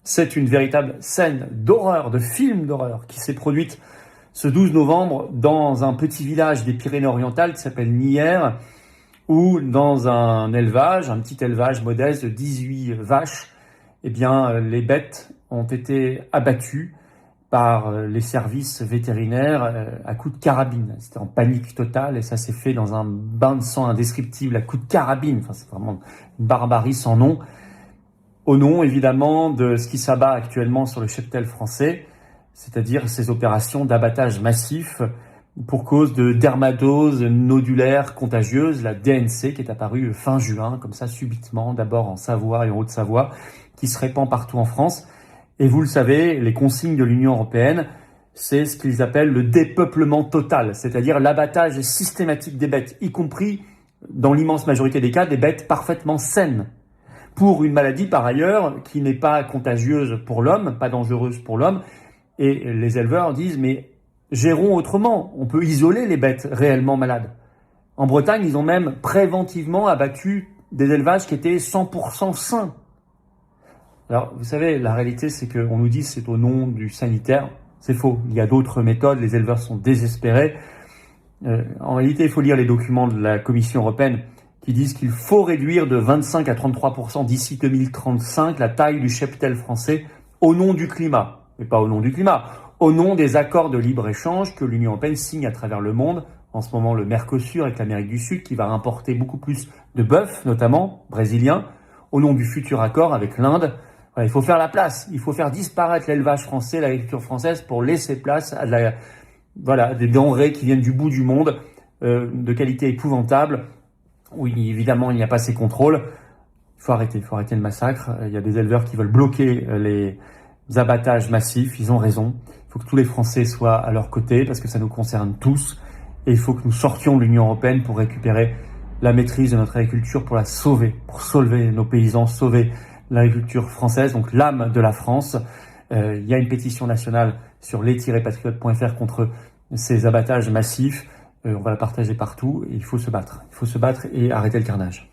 C'est une véritable scène d'horreur, de film d'horreur, qui s'est produite ce 12 novembre dans un petit village des Pyrénées-Orientales qui s'appelle Nières, où dans un élevage, un petit élevage modeste de 18 vaches, eh bien, les bêtes ont été abattues par les services vétérinaires à coups de carabine. C'était en panique totale et ça s'est fait dans un bain de sang indescriptible à coups de carabine. Enfin, c'est vraiment une barbarie sans nom. Au nom, évidemment, de ce qui s'abat actuellement sur le cheptel français, c'est-à-dire ces opérations d'abattage massif pour cause de dermatose nodulaire contagieuse, la DNC, qui est apparue fin juin, comme ça, subitement, d'abord en Savoie et en Haute-Savoie, qui se répand partout en France. Et vous le savez, les consignes de l'Union européenne, c'est ce qu'ils appellent le dépeuplement total, c'est-à-dire l'abattage systématique des bêtes, y compris, dans l'immense majorité des cas, des bêtes parfaitement saines, pour une maladie par ailleurs qui n'est pas contagieuse pour l'homme, pas dangereuse pour l'homme. Et les éleveurs disent, mais gérons autrement, on peut isoler les bêtes réellement malades. En Bretagne, ils ont même préventivement abattu des élevages qui étaient 100% sains. Alors, vous savez, la réalité, c'est qu'on nous dit que c'est au nom du sanitaire. C'est faux. Il y a d'autres méthodes. Les éleveurs sont désespérés. En réalité, il faut lire les documents de la Commission européenne qui disent qu'il faut réduire de 25 à 33% d'ici 2035 la taille du cheptel français au nom du climat. Mais pas au nom du climat, au nom des accords de libre-échange que l'Union européenne signe à travers le monde. En ce moment, le Mercosur avec l'Amérique du Sud qui va importer beaucoup plus de bœuf, notamment brésilien, au nom du futur accord avec l'Inde. Voilà, il faut faire la place, il faut faire disparaître l'élevage français, l'agriculture française pour laisser place à des denrées qui viennent du bout du monde, de qualité épouvantable, où évidemment il n'y a pas ces contrôles. Il faut arrêter le massacre. Il y a des éleveurs qui veulent bloquer les abattages massifs, ils ont raison. Il faut que tous les Français soient à leur côté parce que ça nous concerne tous. Et il faut que nous sortions de l'Union européenne pour récupérer la maîtrise de notre agriculture, pour la sauver, pour sauver nos paysans, sauver l'agriculture française, donc l'âme de la France. Il y a une pétition nationale sur les-patriotes.fr contre ces abattages massifs. On va la partager partout et il faut se battre. Il faut se battre et arrêter le carnage.